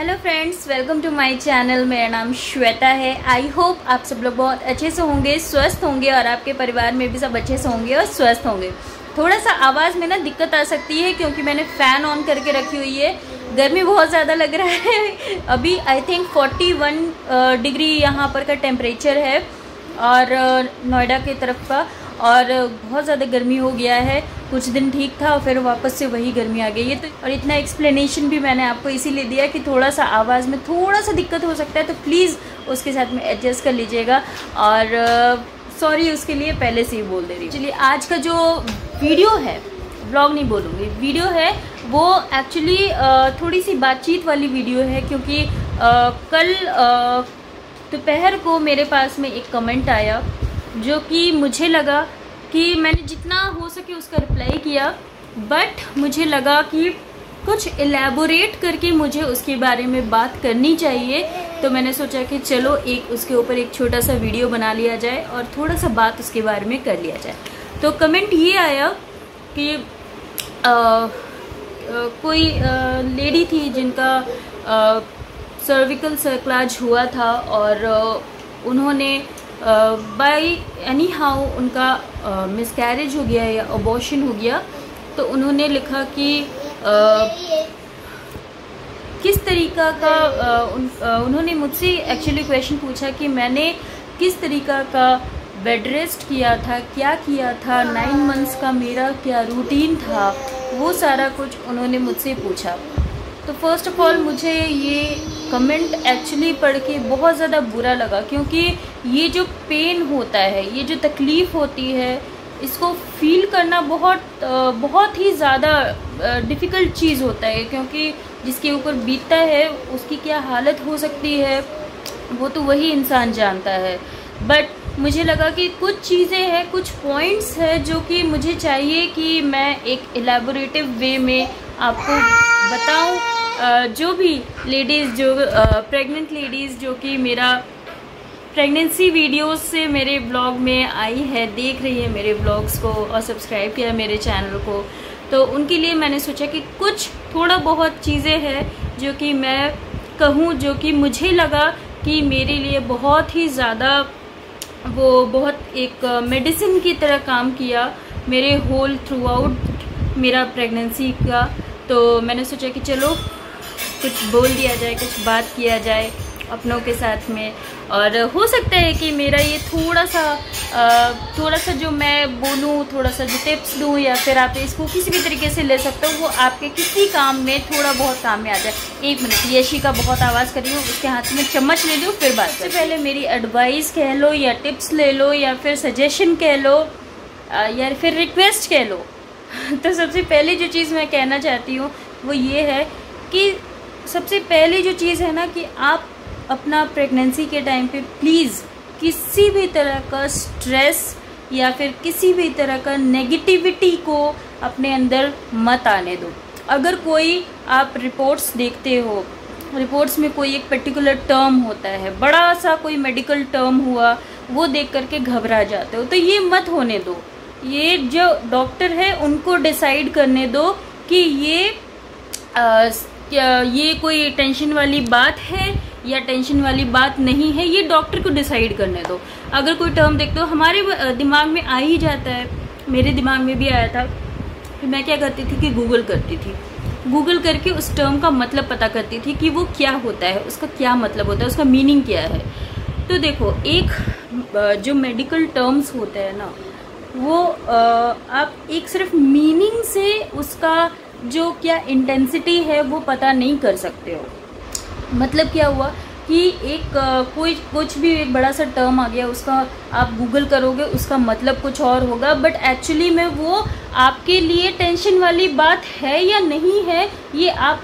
Hello friends, welcome to my channel. मेरा नाम श्वेता है। आई होप आप सब लोग बहुत अच्छे से होंगे, स्वस्थ होंगे और आपके परिवार में भी सब अच्छे से होंगे और स्वस्थ होंगे। थोड़ा सा आवाज़ में ना दिक्कत आ सकती है क्योंकि मैंने फ़ैन ऑन करके रखी हुई है। गर्मी बहुत ज़्यादा लग रहा है। अभी आई थिंक 41 डिग्री यहाँ पर का टेम्परेचर है और नोएडा की तरफ का, और बहुत ज़्यादा गर्मी हो गया है। कुछ दिन ठीक था और फिर वापस से वही गर्मी आ गई है। तो और इतना एक्सप्लेनेशन भी मैंने आपको इसीलिए दिया कि थोड़ा सा आवाज़ में थोड़ा सा दिक्कत हो सकता है, तो प्लीज़ उसके साथ में एडजस्ट कर लीजिएगा। और सॉरी उसके लिए पहले से ही बोल दे रही हूँ। चलिए, आज का जो वीडियो है, व्लॉग नहीं बोलूँगी, वीडियो है, वो एक्चुअली थोड़ी सी बातचीत वाली वीडियो है। क्योंकि कल दोपहर को मेरे पास में एक कमेंट आया जो कि मुझे लगा कि मैंने जितना हो सके उसका रिप्लाई किया, बट मुझे लगा कि कुछ एलैबोरेट करके मुझे उसके बारे में बात करनी चाहिए। तो मैंने सोचा कि चलो उसके ऊपर एक छोटा सा वीडियो बना लिया जाए और थोड़ा सा बात उसके बारे में कर लिया जाए। तो कमेंट ये आया कि कोई लेडी थी जिनका सर्विकल सर्कलाज हुआ था और उन्होंने बाय एनी हाउ उनका मिसकैरेज हो गया या अबॉर्शन हो गया। तो उन्होंने लिखा कि किस तरीका का उन्होंने मुझसे एक्चुअली क्वेश्चन पूछा कि मैंने किस तरीका का बेड रेस्ट किया था, क्या किया था, 9 मंथ्स का मेरा क्या रूटीन था, वो सारा कुछ उन्होंने मुझसे पूछा। तो फर्स्ट ऑफ ऑल मुझे ये कमेंट एक्चुअली पढ़ के बहुत ज़्यादा बुरा लगा, क्योंकि ये जो पेन होता है, ये जो तकलीफ़ होती है, इसको फील करना बहुत ही ज़्यादा डिफ़िकल्ट चीज़ होता है। क्योंकि जिसके ऊपर बीतता है उसकी क्या हालत हो सकती है वो तो वही इंसान जानता है। बट मुझे लगा कि कुछ चीज़ें हैं, कुछ पॉइंट्स हैं जो कि मुझे चाहिए कि मैं एक एलैबोरेटिव वे में आपको बताऊं। जो भी लेडीज़, जो प्रेग्नेंट लेडीज़ जो कि मेरा प्रेगनेंसी वीडियोस से मेरे ब्लॉग में आई है, देख रही है मेरे ब्लॉग्स को और सब्सक्राइब किया मेरे चैनल को, तो उनके लिए मैंने सोचा कि कुछ थोड़ा बहुत चीज़ें हैं जो कि मैं कहूँ, जो कि मुझे लगा कि मेरे लिए बहुत ही ज़्यादा वो बहुत एक मेडिसिन की तरह काम किया मेरे होल थ्रू आउट मेरा प्रेगनेंसी का। तो मैंने सोचा कि चलो कुछ बोल दिया जाए, कुछ बात किया जाए अपनों के साथ में। और हो सकता है कि मेरा ये थोड़ा सा जो मैं बोलूँ, थोड़ा सा जो टिप्स दूँ, या फिर आप इसको किसी भी तरीके से ले सकते हो, वो आपके किसी काम में थोड़ा बहुत काम में आ जाए। 1 मिनट, यशी का बहुत आवाज़ कर रही हूँ, उसके हाथ में चम्मच ले लूँ फिर बात। सबसे पहले मेरी एडवाइस कह लो या टिप्स ले लो या फिर सजेशन कह लो या फिर रिक्वेस्ट कह लो। तो सबसे पहले जो चीज़ मैं कहना चाहती हूँ वो ये है कि सबसे पहले जो चीज़ है ना, कि आप अपना प्रेगनेंसी के टाइम पे प्लीज़ किसी भी तरह का स्ट्रेस या फिर किसी भी तरह का नेगेटिविटी को अपने अंदर मत आने दो। अगर कोई आप रिपोर्ट्स देखते हो, रिपोर्ट्स में कोई एक पर्टिकुलर टर्म होता है, बड़ा सा कोई मेडिकल टर्म हुआ, वो देख करके घबरा जाते हो, तो ये मत होने दो। ये जो डॉक्टर है उनको डिसाइड करने दो कि ये कोई टेंशन वाली बात है या टेंशन वाली बात नहीं है, ये डॉक्टर को डिसाइड करने दो। अगर कोई टर्म देखते हो, हमारे दिमाग में आ ही जाता है, मेरे दिमाग में भी आया था। फिर मैं क्या करती थी कि गूगल करती थी, गूगल करके उस टर्म का मतलब पता करती थी कि वो क्या होता है, उसका क्या मतलब होता है, उसका मीनिंग क्या है। तो देखो, एक जो मेडिकल टर्म्स होते हैं ना, वो आप एक सिर्फ मीनिंग से उसका जो क्या इंटेंसिटी है वो पता नहीं कर सकते हो। मतलब क्या हुआ कि कुछ भी एक बड़ा सा टर्म आ गया, उसका आप गूगल करोगे, उसका मतलब कुछ और होगा, बट एक्चुअली में वो आपके लिए टेंशन वाली बात है या नहीं है, ये आप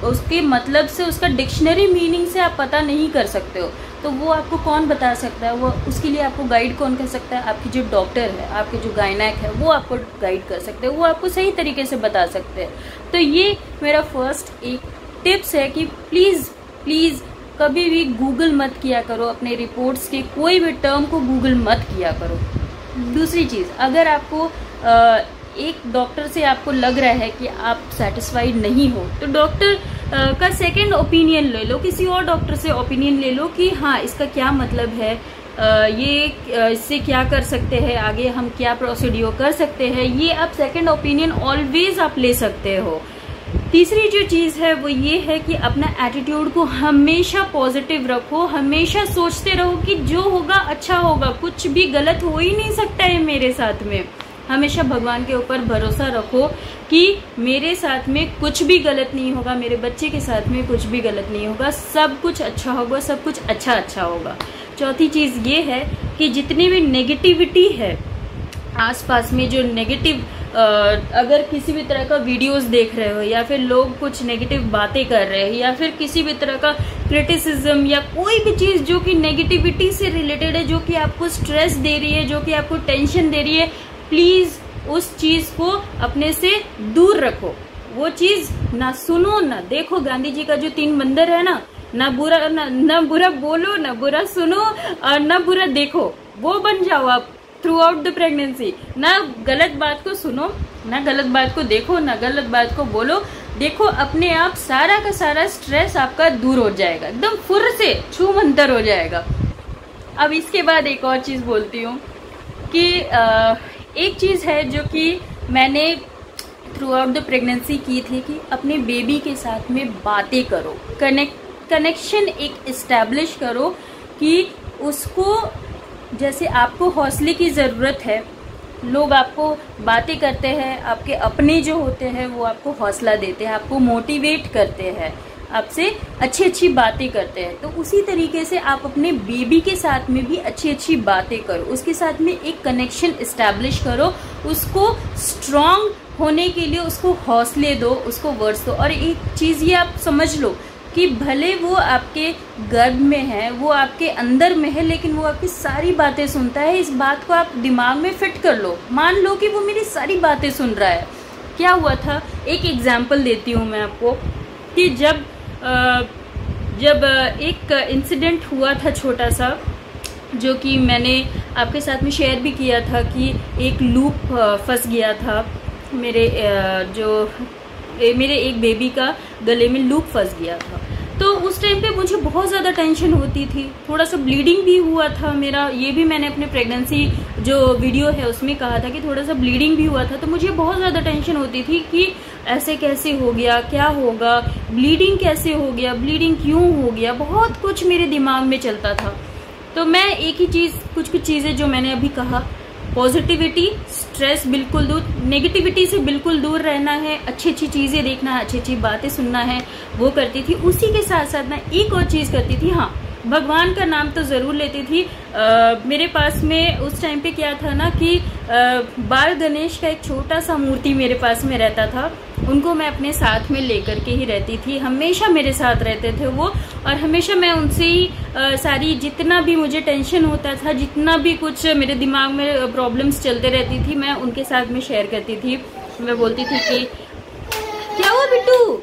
उसके मतलब से, उसका डिक्शनरी मीनिंग से आप पता नहीं कर सकते हो। तो वो आपको कौन बता सकता है? वो उसके लिए आपको गाइड कौन कर सकता है? आपकी जो डॉक्टर है, आपके जो गायनेक है, वो आपको गाइड कर सकते हैं, वो आपको सही तरीके से बता सकते हैं। तो ये मेरा फर्स्ट एक टिप्स है कि प्लीज़ कभी भी गूगल मत किया करो, अपने रिपोर्ट्स के कोई भी टर्म को गूगल मत किया करो। दूसरी चीज़, अगर आपको एक डॉक्टर से आपको लग रहा है कि आप सेटिस्फाइड नहीं हो, तो डॉक्टर का सेकंड ओपिनियन ले लो, किसी और डॉक्टर से ओपिनियन ले लो कि हाँ इसका क्या मतलब है, ये इससे क्या कर सकते हैं, आगे हम क्या प्रोसीड्यूर कर सकते हैं। ये आप सेकंड ओपिनियन ऑलवेज आप ले सकते हो। तीसरी जो चीज है वो ये है कि अपना एटीट्यूड को हमेशा पॉजिटिव रखो, हमेशा सोचते रहो कि जो होगा अच्छा होगा, कुछ भी गलत हो ही नहीं सकता है मेरे साथ में। हमेशा भगवान के ऊपर भरोसा रखो कि मेरे साथ में कुछ भी गलत नहीं होगा, मेरे बच्चे के साथ में कुछ भी गलत नहीं होगा, सब कुछ अच्छा होगा, सब कुछ अच्छा होगा। चौथी चीज ये है कि जितनी भी नेगेटिविटी है आसपास में, जो नेगेटिव अगर किसी भी तरह का वीडियोस देख रहे हो या फिर लोग कुछ नेगेटिव बातें कर रहे हैं या फिर किसी भी तरह का क्रिटिसिज्म या कोई भी चीज जो कि नेगेटिविटी से रिलेटेड है, जो कि आपको स्ट्रेस दे रही है, जो कि आपको टेंशन दे रही है, प्लीज उस चीज को अपने से दूर रखो। वो चीज ना सुनो ना देखो। गांधी जी का जो 3 बंदर है ना बुरा बोलो, ना बुरा सुनो और ना बुरा देखो, वो बन जाओ आप थ्रू आउट द प्रेगनेंसी। ना गलत बात को सुनो, ना गलत बात को देखो, ना गलत बात को बोलो। देखो अपने आप सारा का सारा स्ट्रेस आपका दूर हो जाएगा, एकदम फुर से छू मंतर हो जाएगा। अब इसके बाद एक और चीज बोलती हूँ कि एक चीज है जो कि मैंने थ्रू आउट द प्रेगनेंसी की थी कि अपने बेबी के साथ में बातें करो, कनेक्शन एक इस्टेब्लिश करो कि उसको, जैसे आपको हौसले की ज़रूरत है, लोग आपको बातें करते हैं, आपके अपने जो होते हैं वो आपको हौसला देते हैं, आपको मोटिवेट करते हैं, आपसे अच्छी बातें करते हैं। तो उसी तरीके से आप अपने बेबी के साथ में भी अच्छी बातें करो, उसके साथ में एक कनेक्शन इस्टेब्लिश करो, उसको स्ट्रांग होने के लिए उसको हौसले दो, उसको वर्ड्स दो। और एक चीज़ ये आप समझ लो कि भले वो आपके गर्भ में है, वो आपके अंदर में है, लेकिन वो आपकी सारी बातें सुनता है। इस बात को आप दिमाग में फिट कर लो, मान लो कि वो मेरी सारी बातें सुन रहा है। क्या हुआ था, एक एग्जाम्पल देती हूँ मैं आपको कि जब एक इंसिडेंट हुआ था छोटा सा, जो कि मैंने आपके साथ में शेयर भी किया था कि एक लूप फंस गया था मेरे मेरे एक बेबी का गले में लूप फंस गया था। तो उस टाइम पे मुझे बहुत ज़्यादा टेंशन होती थी, थोड़ा सा ब्लीडिंग भी हुआ था मेरा। ये भी मैंने अपने प्रेगनेंसी जो वीडियो है उसमें कहा था कि थोड़ा सा ब्लीडिंग भी हुआ था। तो मुझे बहुत ज़्यादा टेंशन होती थी कि ऐसे कैसे हो गया, क्या होगा, ब्लीडिंग कैसे हो गया, ब्लीडिंग क्यों हो गया, बहुत कुछ मेरे दिमाग में चलता था। तो मैं एक ही चीज़, कुछ चीज़ें जो मैंने अभी कहा, पॉजिटिविटी, स्ट्रेस बिल्कुल दूर, नेगेटिविटी से बिल्कुल दूर रहना है, अच्छी चीज़ें देखना है, अच्छी बातें सुनना है, वो करती थी। उसी के साथ साथ मैं एक और चीज़ करती थी, हाँ, भगवान का नाम तो ज़रूर लेती थी। मेरे पास में उस टाइम पे क्या था ना कि बाल गणेश का एक छोटा सा मूर्ति मेरे पास में रहता था, उनको मैं अपने साथ में लेकर के ही रहती थी, हमेशा मेरे साथ रहते थे वो। और हमेशा मैं उनसे ही सारी, जितना भी मुझे टेंशन होता था, जितना भी कुछ मेरे दिमाग में प्रॉब्लम्स चलते रहती थी, मैं उनके साथ में शेयर करती थी। मैं बोलती थी कि क्या हुआ बिट्टू,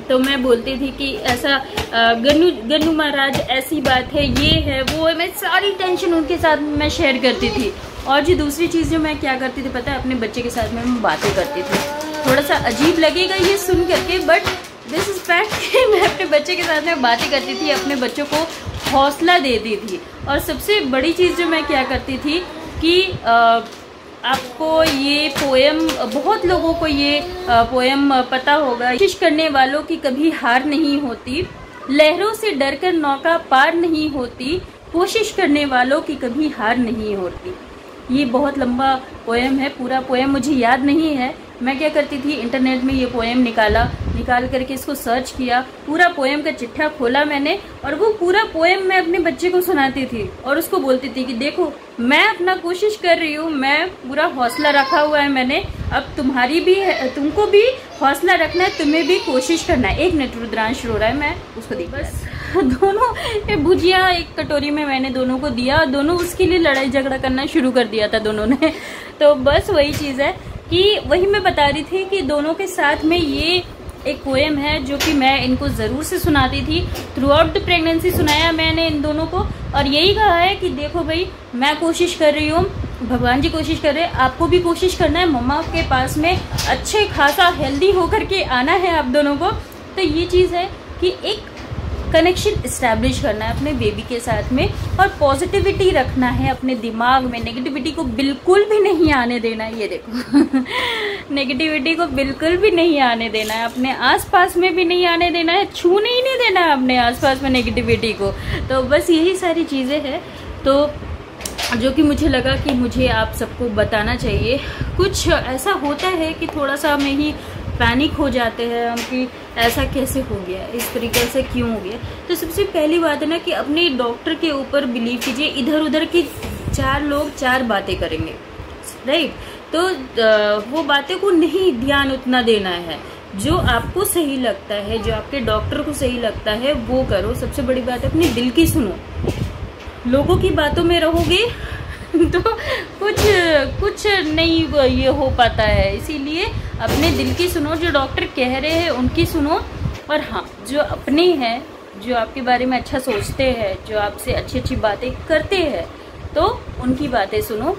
तो मैं बोलती थी कि ऐसा गन्नू महाराज ऐसी बात है, ये है, वो है, मैं सारी टेंशन उनके साथ मैं शेयर करती थी। और जो दूसरी चीज़ जो मैं क्या करती थी पता है, अपने बच्चे के साथ में मैं बातें करती थी। थोड़ा सा अजीब लगेगा ये सुन करके, बट दिस इज फैक्ट कि मैं अपने बच्चे के साथ में बातें करती थी, अपने बच्चों को हौसला देती थी। और सबसे बड़ी चीज़ जो मैं क्या करती थी कि आपको ये पोएम, बहुत लोगों को ये पोएम पता होगा, कोशिश करने वालों की कभी हार नहीं होती, लहरों से डरकर नौका पार नहीं होती, कोशिश करने वालों की कभी हार नहीं होती। ये बहुत लंबा पोएम है, पूरा पोएम मुझे याद नहीं है। मैं क्या करती थी, इंटरनेट में ये पोएम निकाल करके इसको सर्च किया, पूरा पोएम का चिट्ठा खोला मैंने, और वो पूरा पोएम मैं अपने बच्चे को सुनाती थी और उसको बोलती थी कि देखो मैं अपना कोशिश कर रही हूँ, मैं पूरा हौसला रखा हुआ है मैंने, अब तुम्हारी भी है, तुमको भी हौसला रखना है, तुम्हें भी कोशिश करना है। एक मिनट, रुद्रांश रो रहा है, मैं उसको दी बस। दोनों ये भुजिया एक कटोरी में मैंने दोनों को दिया, दोनों उसके लिए लड़ाई झगड़ा करना शुरू कर दिया था दोनों ने। तो बस वही चीज़ है कि वही मैं बता रही थी कि दोनों के साथ में ये एक पोएम है जो कि मैं इनको ज़रूर से सुनाती थी। थ्रू आउट द प्रेगनेंसी सुनाया मैंने इन दोनों को, और यही कहा है कि देखो भाई, मैं कोशिश कर रही हूँ, भगवान जी कोशिश कर रहे हैं, आपको भी कोशिश करना है मम्मा के पास में अच्छे खासा हेल्दी होकर के आना है आप दोनों को। तो ये चीज़ है कि एक कनेक्शन इस्टेब्लिश करना है अपने बेबी के साथ में, और पॉजिटिविटी रखना है अपने दिमाग में, नेगेटिविटी को बिल्कुल भी नहीं आने देना है। ये देखो नेगेटिविटी को बिल्कुल भी नहीं आने देना है, अपने आसपास में भी नहीं आने देना है, छूने ही नहीं देना है अपने आसपास में नेगेटिविटी को। तो बस यही सारी चीज़ें हैं तो जो कि मुझे लगा कि मुझे आप सबको बताना चाहिए। कुछ ऐसा होता है कि थोड़ा सा हमें ही पैनिक हो जाते हैं हम कि ऐसा कैसे हो गया, इस तरीके से क्यों हो गया। तो सबसे पहली बात है ना कि अपने डॉक्टर के ऊपर बिलीव कीजिए। इधर उधर की 4 लोग 4 बातें करेंगे, राइट। तो वो बातें को नहीं ध्यान उतना देना है, जो आपको सही लगता है, जो आपके डॉक्टर को सही लगता है वो करो। सबसे बड़ी बात है अपने दिल की सुनो। लोगों की बातों में रहोगे तो कुछ नहीं ये हो पाता है, इसीलिए अपने दिल की सुनो, जो डॉक्टर कह रहे हैं उनकी सुनो। और हाँ, जो अपने हैं, जो आपके बारे में अच्छा सोचते हैं, जो आपसे अच्छी अच्छी बातें करते हैं, तो उनकी बातें सुनो।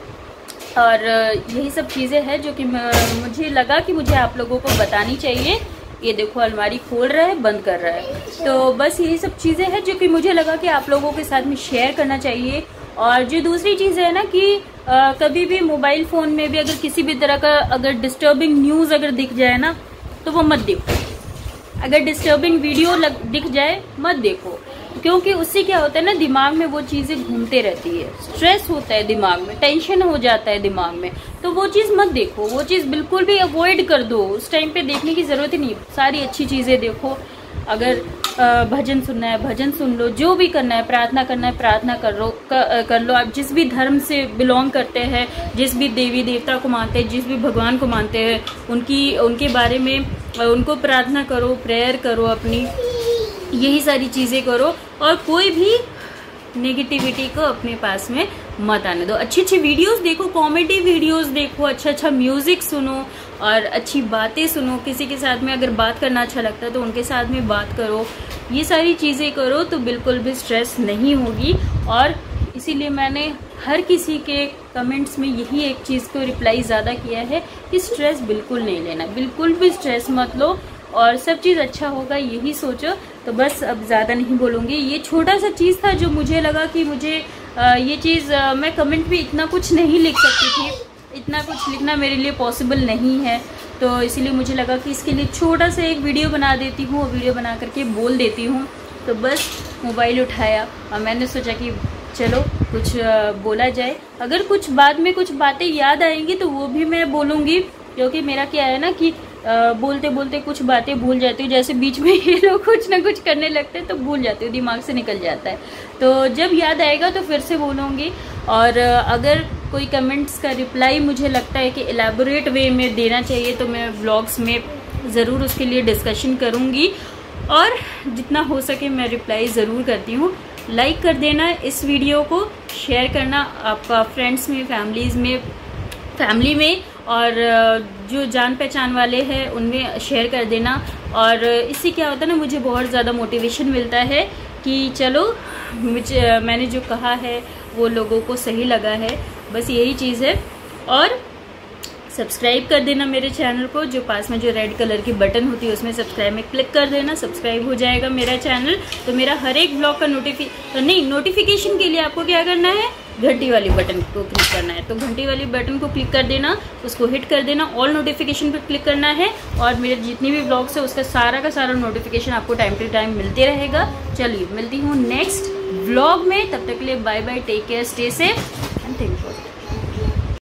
और यही सब चीज़ें हैं जो कि मुझे लगा कि मुझे आप लोगों को बतानी चाहिए। ये देखो अलमारी खोल रहा है, बंद कर रहा है। तो बस यही सब चीज़ें हैं जो कि मुझे लगा कि आप लोगों के साथ में शेयर करना चाहिए। और जो दूसरी चीज़ है ना कि कभी भी मोबाइल फ़ोन में भी अगर किसी भी तरह का अगर डिस्टर्बिंग न्यूज़ अगर दिख जाए ना तो वो मत देखो। अगर डिस्टर्बिंग वीडियो दिख जाए मत देखो, क्योंकि उससे क्या होता है ना, दिमाग में वो चीज़ें घूमते रहती है, स्ट्रेस होता है दिमाग में, टेंशन हो जाता है दिमाग में। तो वो चीज़ मत देखो, वो चीज़ बिल्कुल भी अवॉइड कर दो। उस टाइम पे देखने की ज़रूरत ही नहीं, सारी अच्छी चीज़ें देखो। अगर भजन सुनना है भजन सुन लो, जो भी करना है, प्रार्थना करना है प्रार्थना कर लो। आप जिस भी धर्म से बिलोंग करते हैं, जिस भी देवी देवता को मानते हैं, जिस भी भगवान को मानते हैं, उनके बारे में उनको प्रार्थना करो, प्रेयर करो अपनी, यही सारी चीज़ें करो। और कोई भी नेगेटिविटी को अपने पास में मत आने दो। अच्छी अच्छी वीडियोस देखो, कॉमेडी वीडियोस देखो, अच्छा म्यूजिक सुनो और अच्छी बातें सुनो। किसी के साथ में अगर बात करना अच्छा लगता है तो उनके साथ में बात करो। ये सारी चीज़ें करो तो बिल्कुल भी स्ट्रेस नहीं होगी। और इसीलिए मैंने हर किसी के कमेंट्स में यही एक चीज़ को रिप्लाई ज़्यादा किया है कि स्ट्रेस बिल्कुल नहीं लेना, बिल्कुल भी स्ट्रेस मत लो और सब चीज़ अच्छा होगा, यही सोचो। तो बस अब ज़्यादा नहीं बोलूँगी। ये छोटा सा चीज़ था जो मुझे लगा कि मुझे ये चीज़ मैं कमेंट भी इतना कुछ नहीं लिख सकती थी, इतना कुछ लिखना मेरे लिए पॉसिबल नहीं है। तो इसीलिए मुझे लगा कि इसके लिए छोटा सा एक वीडियो बना देती हूँ और वीडियो बना करके बोल देती हूँ। तो बस मोबाइल उठाया और मैंने सोचा कि चलो कुछ बोला जाए। अगर कुछ बाद में कुछ बातें याद आएंगी तो वो भी मैं बोलूँगी, क्योंकि मेरा क्या है ना कि बोलते बोलते कुछ बातें भूल जाती हूँ। जैसे बीच में ये लोग कुछ ना कुछ करने लगते हैं तो भूल जाती हूँ, दिमाग से निकल जाता है। तो जब याद आएगा तो फिर से बोलूँगी। और अगर कोई कमेंट्स का रिप्लाई मुझे लगता है कि एलैबोरेट वे में देना चाहिए तो मैं व्लॉग्स में ज़रूर उसके लिए डिस्कशन करूँगी और जितना हो सके मैं रिप्लाई ज़रूर करती हूँ। लाइक कर देना इस वीडियो को, शेयर करना आपका फ्रेंड्स में, फैमिली में और जो जान पहचान वाले हैं उनमें शेयर कर देना। और इससे क्या होता है ना, मुझे बहुत ज़्यादा मोटिवेशन मिलता है कि चलो मैंने जो कहा है वो लोगों को सही लगा है। बस यही चीज़ है। और सब्सक्राइब कर देना मेरे चैनल को, जो पास में जो रेड कलर की बटन होती है उसमें सब्सक्राइब में क्लिक कर देना, सब्सक्राइब हो जाएगा मेरा चैनल। तो मेरा हर एक ब्लॉग का नोटिफिकेशन के लिए आपको क्या करना है, घंटी वाली बटन को क्लिक करना है। तो घंटी वाली बटन को क्लिक कर देना, उसको हिट कर देना, ऑल नोटिफिकेशन पर क्लिक करना है और मेरे जितनी भी ब्लॉग्स है उसका सारा का सारा नोटिफिकेशन आपको टाइम टू टाइम मिलते रहेगा। चलिए मिलती हूँ नेक्स्ट ब्लॉग में, तब तक के लिए bye bye, take care, stay safe and think positive.